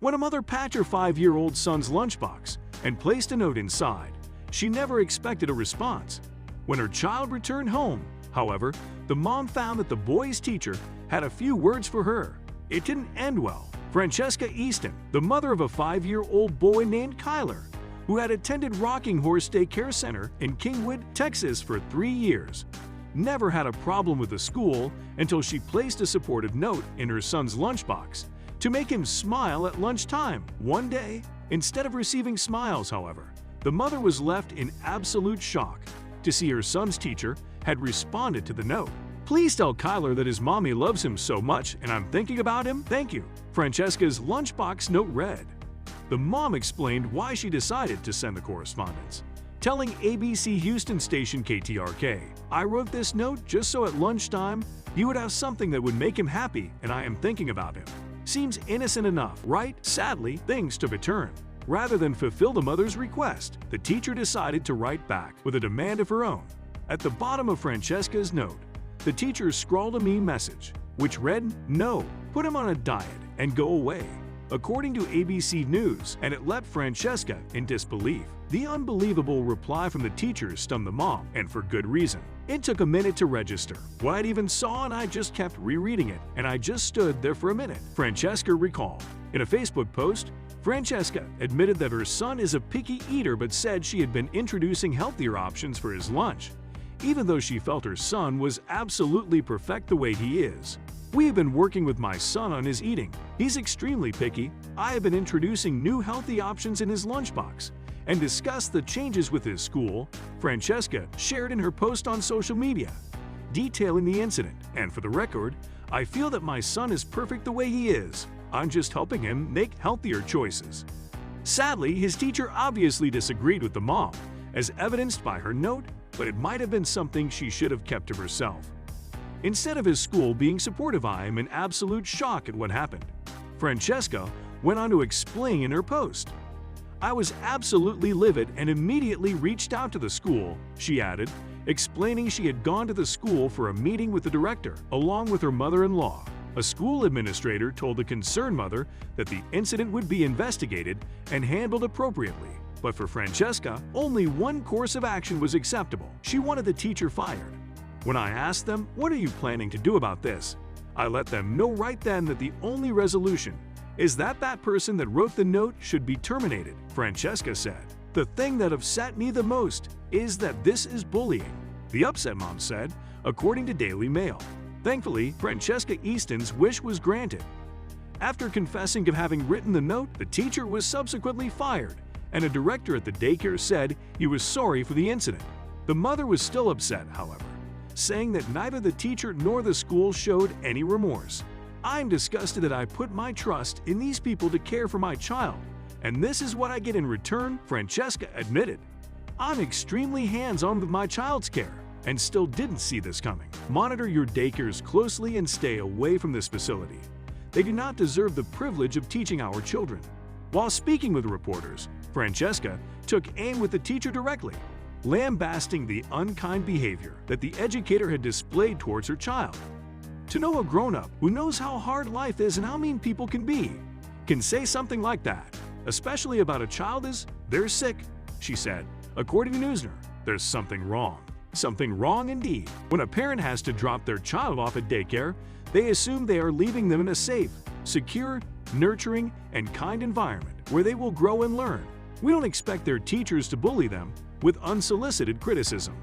When a mother packed her 5-year-old son's lunchbox and placed a note inside, she never expected a response. When her child returned home, however, the mom found that the boy's teacher had a few words for her. It didn't end well. Francesca Easton, the mother of a 5-year-old boy named Kyler, who had attended Rocking Horse Daycare Center in Kingwood, Texas for 3 years, never had a problem with the school until she placed a supportive note in her son's lunchbox to make him smile at lunchtime. One day, instead of receiving smiles, however, the mother was left in absolute shock to see her son's teacher had responded to the note. "Please tell Kyler that his mommy loves him so much and I'm thinking about him. Thank you," Francesca's lunchbox note read. The mom explained why she decided to send the correspondence, telling ABC Houston station KTRK, "I wrote this note just so at lunchtime you would have something that would make him happy and I am thinking about him." Seems innocent enough, right? Sadly, things took a turn. Rather than fulfill the mother's request, the teacher decided to write back with a demand of her own. At the bottom of Francesca's note, the teacher scrawled a mean message, which read, "No, put him on a diet and go away," according to ABC News, and it left Francesca in disbelief. The unbelievable reply from the teacher stunned the mom, and for good reason. It took a minute to register what I'd even saw, and I just kept rereading it, and I just stood there for a minute, Francesca recalled. In a Facebook post, Francesca admitted that her son is a picky eater but said she had been introducing healthier options for his lunch, even though she felt her son was absolutely perfect the way he is. "We have been working with my son on his eating. He's extremely picky. I have been introducing new healthy options in his lunchbox and discussed the changes with his school," Francesca shared in her post on social media, detailing the incident. "And for the record, I feel that my son is perfect the way he is. I'm just helping him make healthier choices." Sadly, his teacher obviously disagreed with the mom, as evidenced by her note, but it might have been something she should have kept to herself. Instead of his school being supportive, I am in absolute shock at what happened, Francesca went on to explain in her post. "I was absolutely livid and immediately reached out to the school," she added, explaining she had gone to the school for a meeting with the director, along with her mother-in-law. A school administrator told the concerned mother that the incident would be investigated and handled appropriately. But for Francesca, only one course of action was acceptable. She wanted the teacher fired. "When I asked them, 'What are you planning to do about this?' I let them know right then that the only resolution is that that person that wrote the note should be terminated," Francesca said. "The thing that upset me the most is that this is bullying," the upset mom said, according to Daily Mail. Thankfully, Francesca Easton's wish was granted. After confessing to having written the note, the teacher was subsequently fired, and a director at the daycare said he was sorry for the incident. The mother was still upset, however, saying that neither the teacher nor the school showed any remorse. "I'm disgusted that I put my trust in these people to care for my child, and this is what I get in return," Francesca admitted. "I'm extremely hands-on with my child's care and still didn't see this coming. Monitor your daycares closely and stay away from this facility. They do not deserve the privilege of teaching our children." While speaking with reporters, Francesca took aim with the teacher directly, lambasting the unkind behavior that the educator had displayed towards her child. "To know a grown-up who knows how hard life is and how mean people can be, can say something like that, especially about a child is, they're sick," she said. According to Newsner, there's something wrong. Something wrong indeed. When a parent has to drop their child off at daycare, they assume they are leaving them in a safe, secure, nurturing, and kind environment where they will grow and learn. We don't expect their teachers to bully them with unsolicited criticism.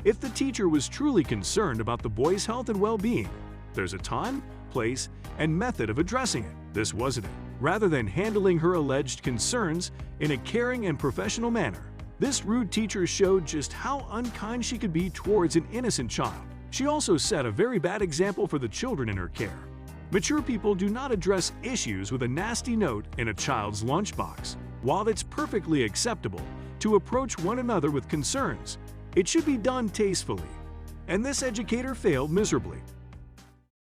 If the teacher was truly concerned about the boy's health and well-being, there's a time, place, and method of addressing it. This wasn't it. Rather than handling her alleged concerns in a caring and professional manner, this rude teacher showed just how unkind she could be towards an innocent child. She also set a very bad example for the children in her care. Mature people do not address issues with a nasty note in a child's lunchbox. While it's perfectly acceptable to approach one another with concerns, it should be done tastefully. And this educator failed miserably.